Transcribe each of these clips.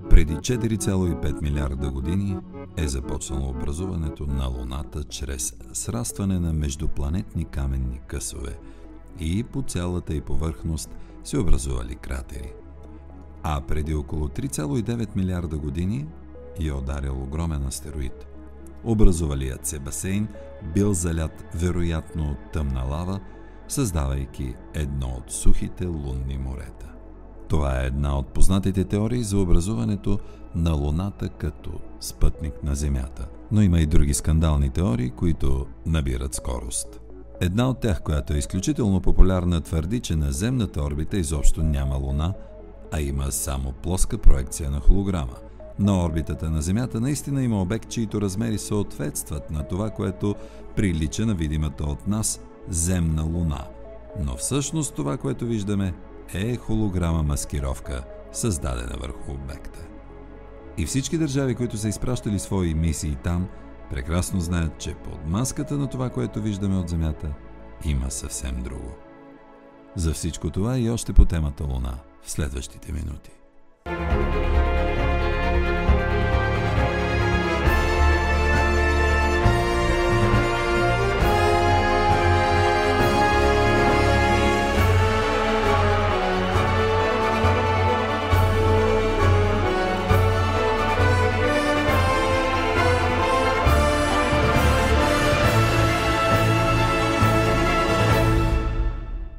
Преди 4,5 милиарда години е започнало образуването на Луната чрез срастване на междупланетни каменни късове и по цялата й повърхност се образували кратери. А преди около 3,9 милиарда години е ударил огромен астероид. Образувалият се басейн бил залят вероятно от тъмна лава, създавайки едно от сухите лунни морета. Това е една от познатите теории за образуването на Луната като спътник на Земята. Но има и други скандални теории, които набират скорост. Една от тях, която е изключително популярна, твърди, че на земната орбита изобщо няма Луна, а има само плоска проекция на холограма. На орбитата на Земята наистина има обект, чието размери съответстват на това, което прилича на видимата от нас земна Луна. Но всъщност това, което виждаме, е холограма маскировка, създадена върху обекта. И всички държави, които са изпращали свои мисии там, прекрасно знаят, че под маската на това, което виждаме от Земята, има съвсем друго. За всичко това и още по темата Луна в следващите минути.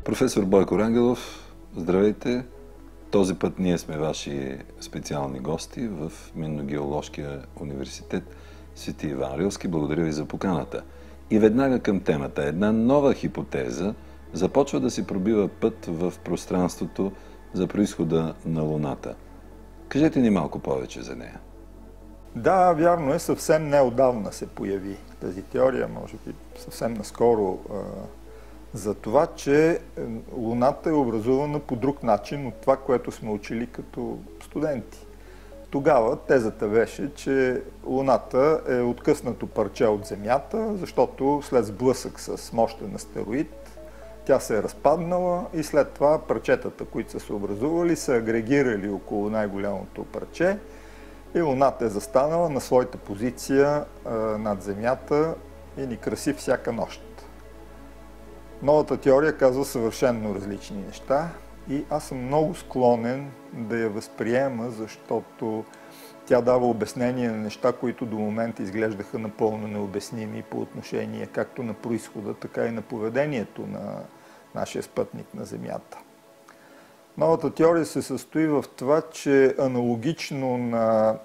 Професор Бойко Рангелов, здравейте! Този път ние сме ваши специални гости в Минно-геоложкия университет Свети Иван Рилски. Благодаря ви за поканата. И веднага към темата. Една нова хипотеза започва да си пробива път в пространството за произхода на Луната. Кажете ни малко повече за нея. Да, вярно е. Съвсем неотдавна се появи тази теория, може би съвсем наскоро, за това, че Луната е образувана по друг начин от това, което сме учили като студенти. Тогава тезата беше, че Луната е откъснато парче от Земята, защото след сблъсък с мощен астероид тя се е разпаднала и след това парчетата, които са се образували, са агрегирали около най-голямото парче и Луната е застанала на своята позиция над Земята и ни краси всяка нощ. Новата теория казва съвършенно различни неща и аз съм много склонен да я възприема, защото тя дава обяснение на неща, които до момента изглеждаха напълно необясними по отношение както на произхода, така и на поведението на нашия спътник на Земята. Новата теория се състои в това, че аналогично на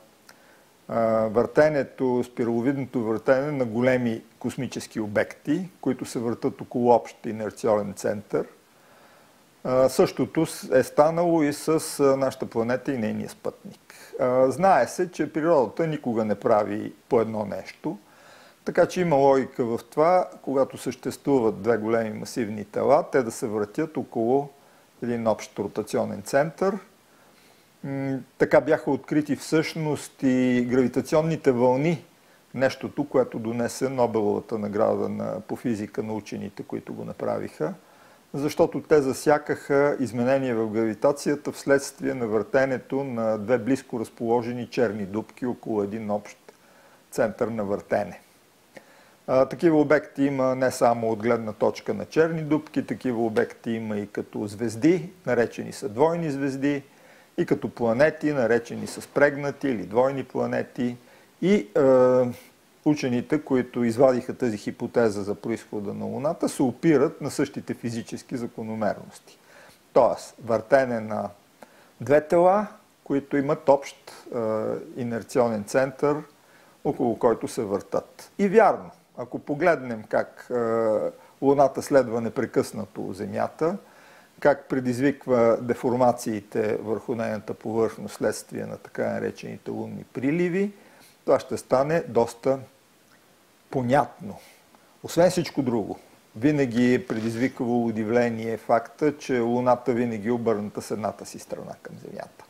въртенето, спираловидното въртене на големи космически обекти, които се въртат около общ инерциален център. Същото е станало и с нашата планета и нейния спътник. Знае се, че природата никога не прави по едно нещо, така че има логика в това, когато съществуват две големи масивни тела, те да се въртят около един общ ротационен център. Така бяха открити всъщност и гравитационните вълни, нещото, което донесе Нобеловата награда по физика на учените, които го направиха, защото те засякаха изменения в гравитацията вследствие на въртенето на две близко разположени черни дупки около един общ център на въртене. Такива обекти има не само от гледна точка на черни дупки, такива обекти има и като звезди, наречени са двойни звезди, и като планети, наречени са спрегнати или двойни планети. И учените, които извадиха тази хипотеза за произхода на Луната, се опират на същите физически закономерности. Тоест, въртене на две тела, които имат общ инерционен център, около който се въртат. И вярно, ако погледнем как Луната следва непрекъснато Земята, как предизвиква деформациите върху нейната повърхност следствие на така наречените лунни приливи, това ще стане доста понятно. Освен всичко друго, винаги е предизвиквало удивление факта, че Луната винаги е обърната с едната си страна към Земята.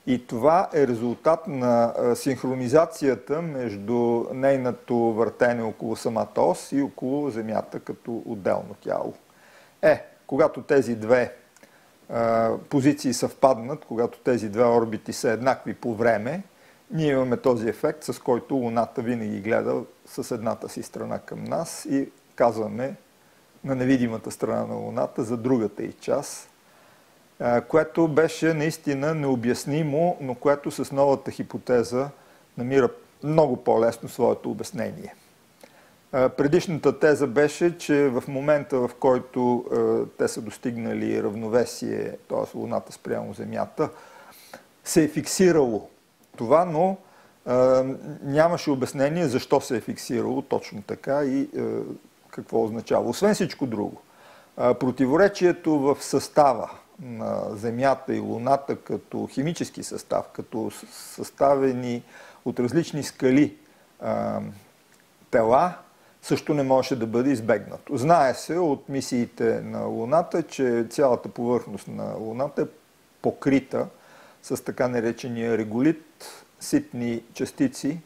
И това е резултат на синхронизацията между нейното въртене около самата ос и около Земята като отделно тяло. Когато тези две позиции съвпаднат, когато тези две орбити са еднакви по време, ние имаме този ефект, с който Луната винаги гледа с едната си страна към нас и казваме на невидимата страна на Луната за другата й част, което беше наистина необяснимо, но което с новата хипотеза намира много по-лесно своето обяснение. Предишната теза беше, че в момента, в който те са достигнали равновесие, т.е. Луната спрямо Земята, се е фиксирало това, но нямаше обяснение защо се е фиксирало точно така и какво означава. Освен всичко друго, противоречието в състава на Земята и Луната като химически състав, като съставени от различни скали тела, също не можеше да бъде избегнато. Знае се от мисиите на Луната, че цялата повърхност на Луната е покрита с така наречения реголит, ситни частици,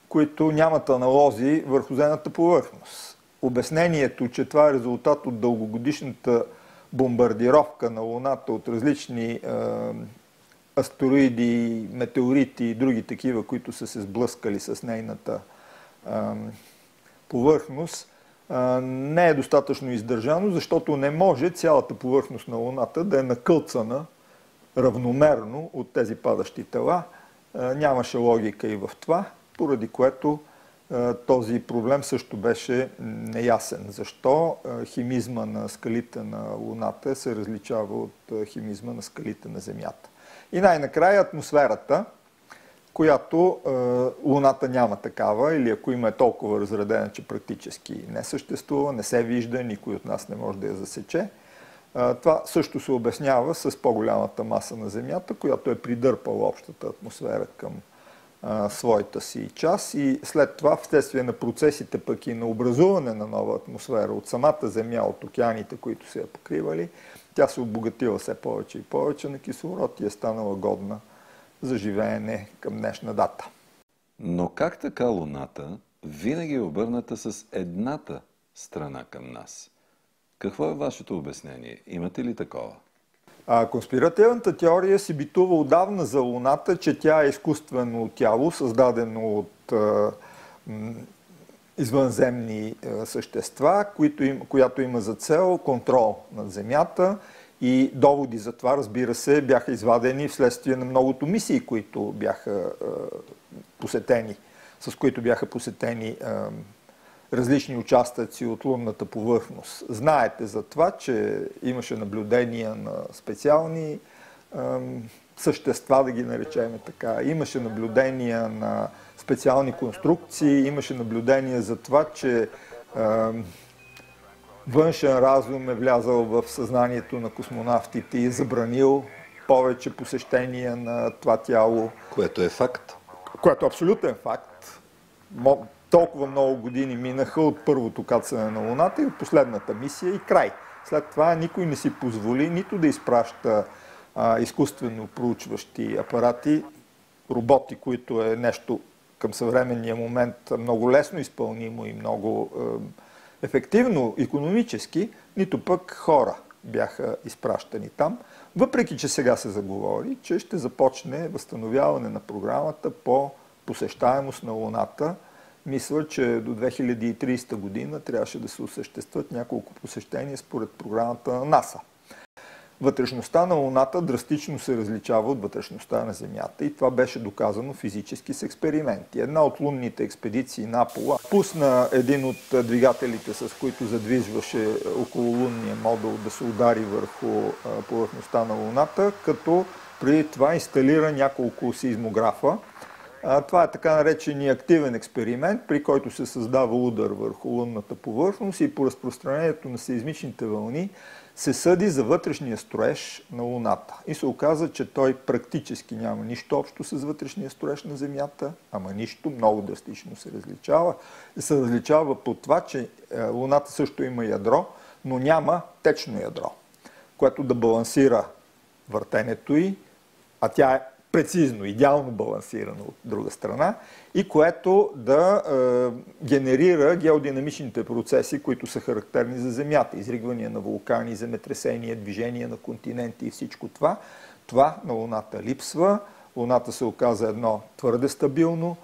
които нямат аналози върху земната повърхност. Обяснението, че това е резултат от дългогодишната бомбардировка на Луната от различни астероиди, метеорити и други такива, които са се сблъскали с нейната повърхност, не е достатъчно издържано, защото не може цялата повърхност на Луната да е накълцана равномерно от тези падащи тела. Нямаше логика и в това, поради което този проблем също беше неясен. Защо химизма на скалите на Луната се различава от химизма на скалите на Земята. И най-накрая атмосферата, която Луната няма такава, или ако има е толкова разредена, че практически не съществува, не се вижда, никой от нас не може да я засече. Това също се обяснява с по-голямата маса на Земята, която е придърпала общата атмосфера към своята си част и след това, вследствие на процесите пък и на образуване на нова атмосфера от самата Земя, от океаните, които се я покривали, тя се обогатила все повече и повече на кислород и е станала годна за живеене към днешна дата. Но как така Луната винаги е обърната с едната страна към нас? Какво е вашето обяснение? Имате ли такова? Конспиративната теория си битува отдавна за Луната, че тя е изкуствено тяло, създадено от извънземни същества, която има за цел контрол над Земята и доводи за това, разбира се, бяха извадени вследствие на многото мисии, които бяха посетени, с които бяха посетени различни участъци от лунната повърхност. Знаете за това, че имаше наблюдения на специални същества, да ги наречем така. Имаше наблюдения на специални конструкции, имаше наблюдения за това, че външен разум е влязал в съзнанието на космонавтите и е забранил повече посещения на това тяло. Което е факт. Което е абсолютен факт. Толкова много години минаха от първото кацане на Луната и от последната мисия и край. След това никой не си позволи нито да изпраща изкуствено проучващи апарати, роботи, които е нещо към съвременния момент много лесно изпълнимо и много ефективно икономически, нито пък хора бяха изпращани там. Въпреки че сега се заговори, че ще започне възстановяване на програмата по посещаемост на Луната. Мисля, че до 2030 година трябваше да се осъществят няколко посещения според програмата на НАСА. Вътрешността на Луната драстично се различава от вътрешността на Земята и това беше доказано физически с експерименти. Една от лунните експедиции на Аполо пусна един от двигателите, с които задвижваше окололунния модул да се удари върху повърхността на Луната, като преди това инсталира няколко сеизмографа. Това е така наречения активен експеримент, при който се създава удар върху лунната повърхност и по разпространението на сеизмичните вълни се съди за вътрешния строеж на Луната. И се оказа, че той практически няма нищо общо с вътрешния строеж на Земята, ама нищо, много драстично се различава. И се различава по това, че Луната също има ядро, но няма течно ядро, което да балансира въртенето й, а тя е прецизно, идеално балансирано от друга страна и което да генерира геодинамичните процеси, които са характерни за Земята. Изригвания на вулкани, земетресения, движение на континенти и всичко това. Това на Луната липсва. Луната се оказа едно твърде стабилно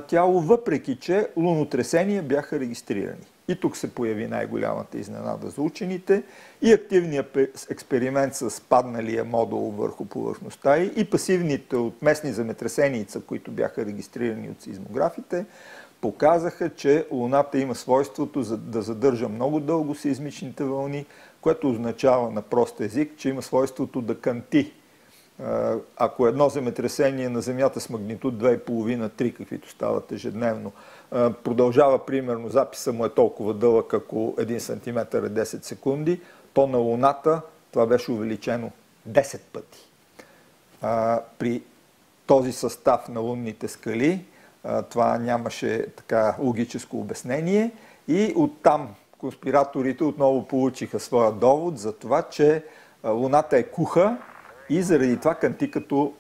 тяло, въпреки че лунотресения бяха регистрирани. И тук се появи най-голямата изненада за учените и активният експеримент с падналия модул върху повърхността и пасивните от местни земетресеница, които бяха регистрирани от сеизмографите, показаха, че Луната има свойството да задържа много дълго сеизмичните вълни, което означава на прост език, че има свойството да канти. Ако едно земетресение на Земята с магнитуд 2,5-3, каквито стават ежедневно, продължава, примерно, записа му е толкова дълъг, ако 1 см е 10 секунди, то на Луната това беше увеличено 10 пъти. При този състав на лунните скали това нямаше така логическо обяснение и оттам конспираторите отново получиха своя довод за това, че Луната е куха и заради това канти като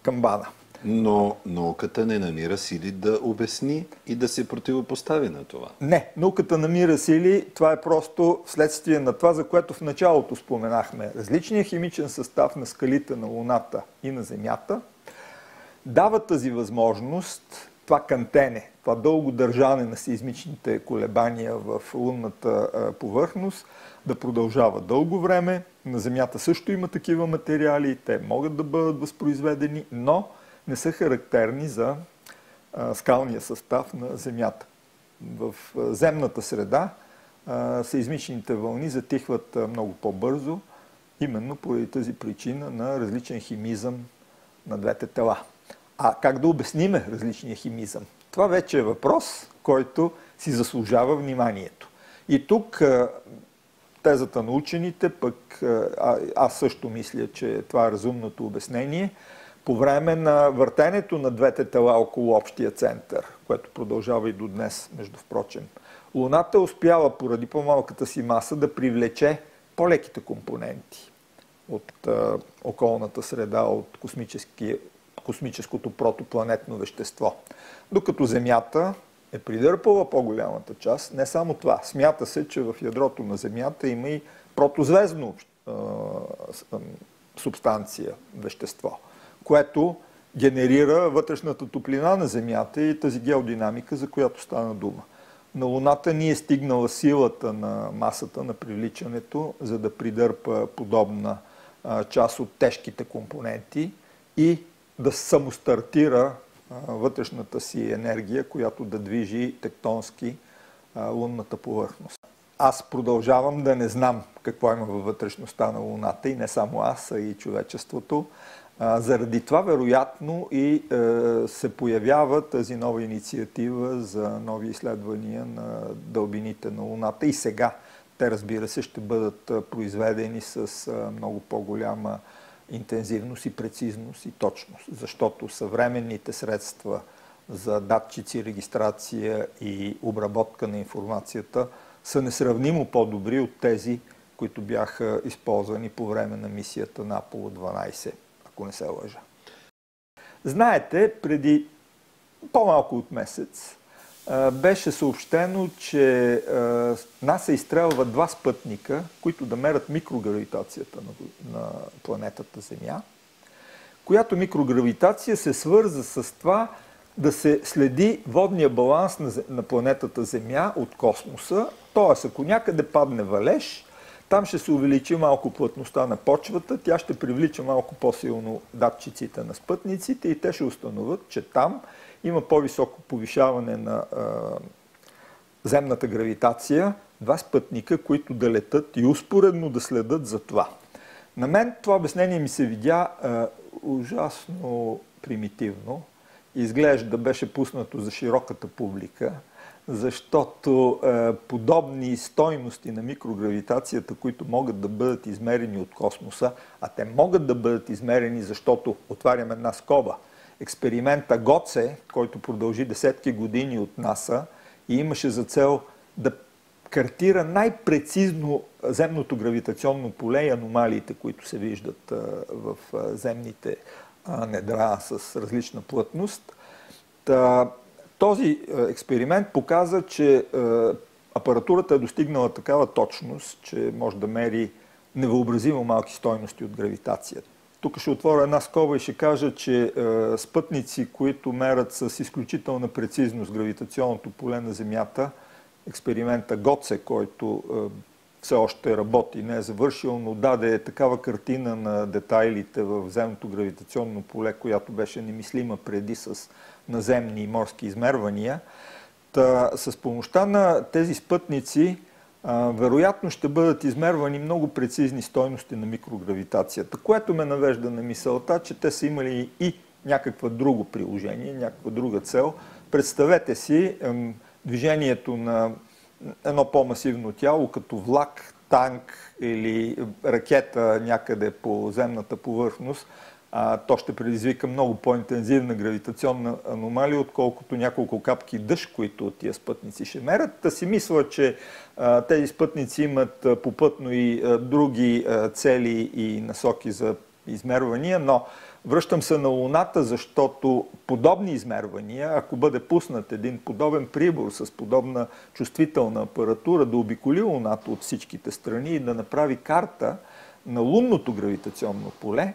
камбана. Но науката не намира сили да обясни и да се противопостави на това. Не, науката намира сили. Това е просто вследствие на това, за което в началото споменахме. Различният химичен състав на скалите на Луната и на Земята дава тази възможност, това кантене, това дълго държане на сеизмичните колебания в лунната повърхност да продължава дълго време. На Земята също има такива материали, те могат да бъдат възпроизведени, но не са характерни за скалния състав на Земята. В земната среда сеизмичните вълни затихват много по-бързо, именно поради тази причина на различен химизъм на двете тела. А как да обясниме различния химизъм? Това вече е въпрос, който си заслужава вниманието. И тук тезата на учените, пък аз също мисля, че това е разумното обяснение, по време на въртенето на двете тела около общия център, което продължава и до днес, между впрочем, Луната успява поради по-малката си маса да привлече по-леките компоненти от околната среда, от космическото протопланетно вещество. Докато Земята е придърпала по-голямата част. Не само това. Смята се, че в ядрото на Земята има и протозвездно субстанция, вещество, което генерира вътрешната топлина на Земята и тази геодинамика, за която стана дума. На Луната ни е стигнала силата на масата на привличането, за да придърпа подобна част от тежките компоненти и да самостартира вътрешната си енергия, която да движи тектонски лунната повърхност. Аз продължавам да не знам какво има във вътрешността на Луната и не само аз, а и човечеството. Заради това, вероятно, и се появява тази нова инициатива за нови изследвания на дълбините на Луната. И сега те, разбира се, ще бъдат произведени с много по-голяма интензивност и прецизност и точност, защото съвременните средства за датчици, регистрация и обработка на информацията са несравнимо по-добри от тези, които бяха използвани по време на мисията на Аполо 12, ако не се лъжа. Знаете, преди по-малко от месец беше съобщено, че НАСА изстрелва 2 спътника, които да мерят микрогравитацията на планетата Земя, която микрогравитация се свърза с това да се следи водния баланс на планетата Земя от космоса. Т.е. ако някъде падне валеж, там ще се увеличи малко плътността на почвата, тя ще привлича малко по-силно датчиците на спътниците и те ще установят, че там има по-високо повишаване на земната гравитация, 2 спътника, които да летат и успоредно да следят за това. На мен това обяснение ми се видя ужасно примитивно. Изглежда беше пуснато за широката публика, защото подобни стойности на микрогравитацията, които могат да бъдат измерени от космоса, а те могат да бъдат измерени, защото, отварям една скоба, експеримента ГОЦЕ, който продължи десетки години от НАСА и имаше за цел да картира най-прецизно земното гравитационно поле и аномалиите, които се виждат в земните недра с различна плътност. Този експеримент показа, че апаратурата е достигнала такава точност, че може да мери невъобразимо малки стойности от гравитацията. Тук ще отворя една скоба и ще кажа, че спътници, които мерят с изключителна прецизност гравитационното поле на Земята, експеримента ГОЦЕ, който все още работи, не е завършил, но даде такава картина на детайлите в земното гравитационно поле, която беше немислима преди с наземни и морски измервания. С помощта на тези спътници вероятно ще бъдат измервани много прецизни стойности на микрогравитацията, което ме навежда на мисълта, че те са имали и някакво друго приложение, някаква друга цел. Представете си движението на едно по-масивно тяло, като влак, танк или ракета някъде по земната повърхност. То ще предизвика много по-интензивна гравитационна аномалия, отколкото няколко капки дъжд, които тия спътници ще мерят. Та си мисля, че тези спътници имат попътно и други цели и насоки за измервания, но връщам се на Луната, защото подобни измервания, ако бъде пуснат един подобен прибор с подобна чувствителна апаратура да обиколи Луната от всичките страни и да направи карта на лунното гравитационно поле,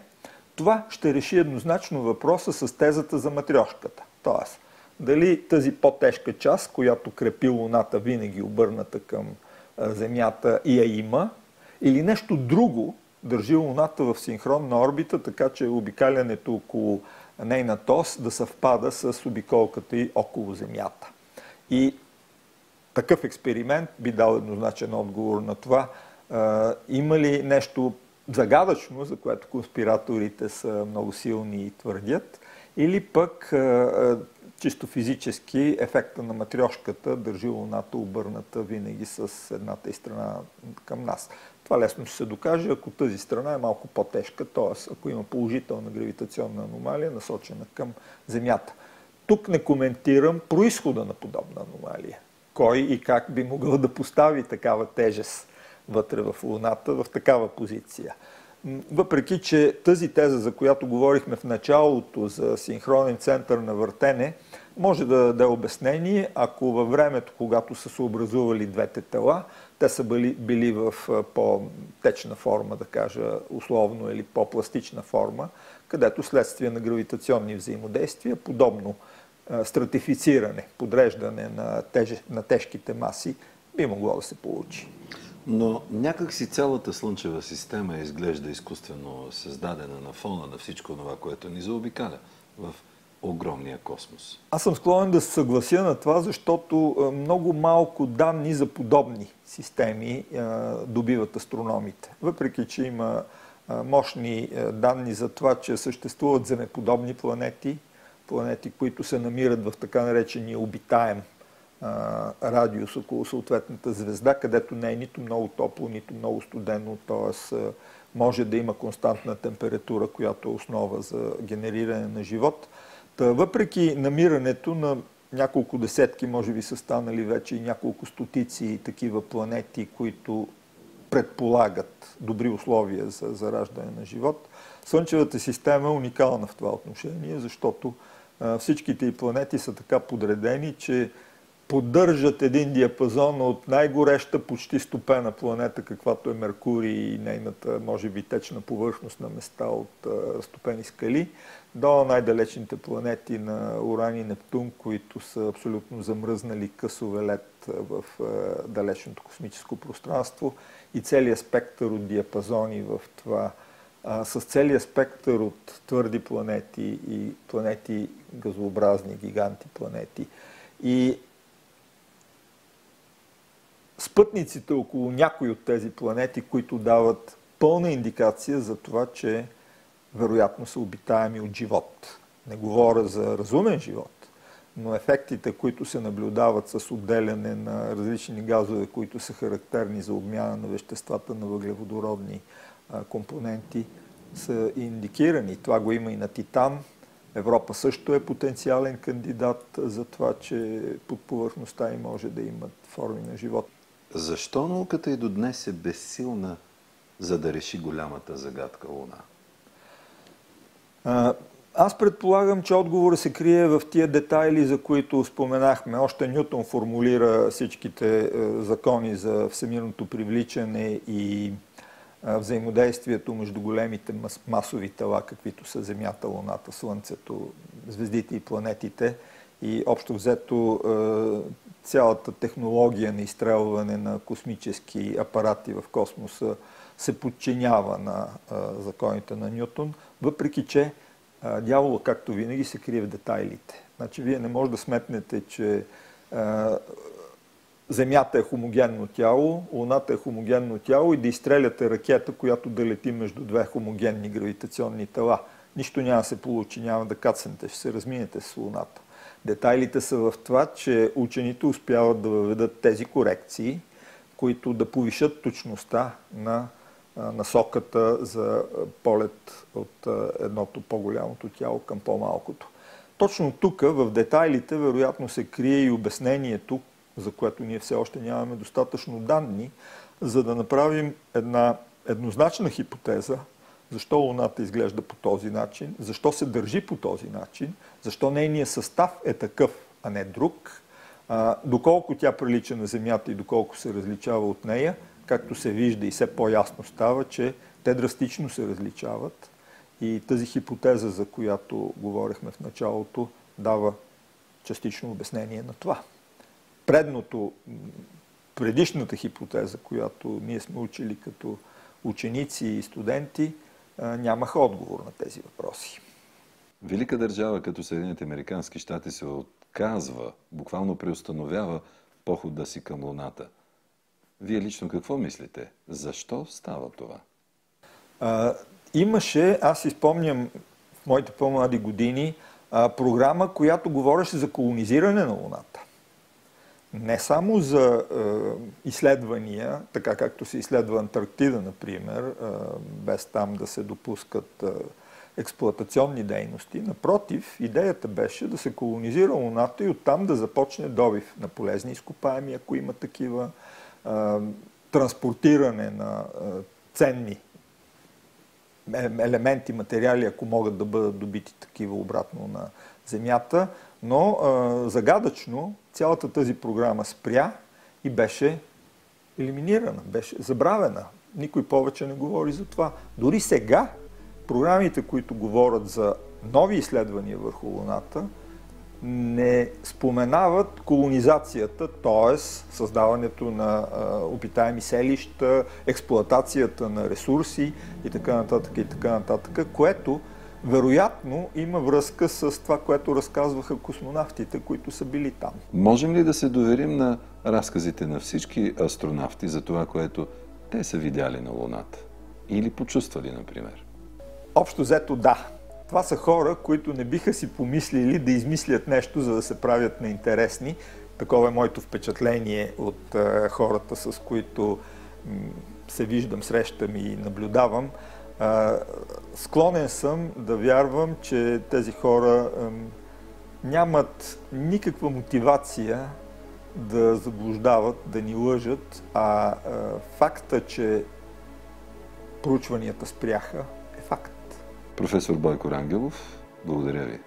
това ще реши еднозначно въпроса с тезата за матрешката. Тоест, дали тази по-тежка част, която крепи Луната винаги обърната към Земята и я има, или нещо друго държи Луната в синхронна орбита, така че обикалянето около нейната ос да съвпада с обиколката и около Земята. И такъв експеримент би дал еднозначен отговор на това. Има ли нещо загадъчно, за което конспираторите са много силни и твърдят, или пък чисто физически ефекта на матрешката държи Луната обърната винаги с едната и страна към нас. Това лесно ще се докаже, ако тази страна е малко по-тежка, т.е. ако има положителна гравитационна аномалия, насочена към Земята. Тук не коментирам произхода на подобна аномалия. Кой и как би могъл да постави такава тежест вътре в Луната, в такава позиция. Въпреки че тази теза, за която говорихме в началото, за синхронен център на въртене, може да даде обяснение, ако във времето, когато са се образували двете тела, те са били в по-течна форма, да кажа условно, или по-пластична форма, където следствие на гравитационни взаимодействия, подобно стратифициране, подреждане на тежките маси, би могло да се получи. Но някак си цялата Слънчева система изглежда изкуствено създадена на фона на всичко това, което ни заобикаля в огромния космос. Аз съм склонен да се съглася на това, защото много малко данни за подобни системи добиват астрономите. Въпреки че има мощни данни за това, че съществуват земеподобни планети, които се намират в така наречения обитаем радиус около съответната звезда, където не е нито много топло, нито много студено, т.е. може да има константна температура, която е основа за генериране на живот. Въпреки намирането на няколко десетки, може би са станали вече и няколко стотици такива планети, които предполагат добри условия за зараждане на живот, Слънчевата система е уникална в това отношение, защото всичките и планети са така подредени, че поддържат един диапазон от най-гореща, почти стопена планета, каквато е Меркурий и нейната, може би, течна повърхност на места от разтопени скали, до най-далечните планети на Уран и Нептун, които са абсолютно замръзнали късове лед в далечното космическо пространство и целият спектър от диапазони в това, с целият спектър от твърди планети и планети газообразни, гиганти планети. И спътниците около някои от тези планети, които дават пълна индикация за това, че вероятно са обитаеми от живот. Не говоря за разумен живот, но ефектите, които се наблюдават с отделяне на различни газове, които са характерни за обмяна на веществата на въглеводородни компоненти, са индикирани. Това го има и на Титан. Европа също е потенциален кандидат за това, че под повърхността и може да имат форми на живот. Защо науката и до днес е безсилна, за да реши голямата загадка Луна? Аз предполагам, че отговорът се крие в тия детайли, за които споменахме. Още Нютон формулира всичките закони за всемирното привличане и взаимодействието между големите масови тела, каквито са Земята, Луната, Слънцето, звездите и планетите. И общо взето цялата технология на изстрелване на космически апарати в космоса се подчинява на законите на Нютон, въпреки че дяволът, както винаги, се крие в детайлите. Значи, вие не може да сметнете, че Земята е хомогенно тяло, Луната е хомогенно тяло и да изстреляте ракета, която да лети между две хомогенни гравитационни тела. Нищо няма да се получи, няма да кацнете, ще се разминете с Луната. Детайлите са в това, че учените успяват да въведат тези корекции, които да повишат точността на насоката за полет от едното по-голямото тяло към по-малкото. Точно тук, в детайлите, вероятно се крие и обяснението, за което ние все още нямаме достатъчно данни, за да направим една еднозначна хипотеза, защо Луната изглежда по този начин, защо се държи по този начин, защо нейният състав е такъв, а не друг, доколко тя прилича на Земята и доколко се различава от нея, както се вижда и все по-ясно става, че те драстично се различават и тази хипотеза, за която говорихме в началото, дава частично обяснение на това. Предишната хипотеза, която ние сме учили като ученици и студенти, нямаха отговор на тези въпроси. Велика държава като Съединените американски щати се отказва, буквално преустановява похода си към Луната. Вие лично какво мислите? Защо става това? Имаше, аз си спомням в моите по-млади години, програма, която говореше за колонизиране на Луната. Не само за изследвания, така както се изследва Антарктида, например, без там да се допускат експлоатационни дейности. Напротив, идеята беше да се колонизира Луната и оттам да започне добив на полезни изкопаеми, ако има такива, транспортиране на ценни елементи, материали, ако могат да бъдат добити такива обратно на Земята. Но загадъчно цялата тази програма спря и беше елиминирана, беше забравена. Никой повече не говори за това. Дори сега програмите, които говорят за нови изследвания върху Луната, не споменават колонизацията, т.е. създаването на обитаеми селища, експлоатацията на ресурси и така нататък, което вероятно има връзка с това, което разказваха космонавтите, които са били там. Можем ли да се доверим на разказите на всички астронавти за това, което те са видяли на Луната? Или почувствали, например? Общо взето да. Това са хора, които не биха си помислили да измислят нещо, за да се правят неинтересни. Такова е моето впечатление от хората, с които се виждам, срещам и наблюдавам. Склонен съм да вярвам, че тези хора нямат никаква мотивация да заблуждават, да ни лъжат, а факта, че проучванията спряха, е факт. Професор Бойко Рангелов, благодаря ви.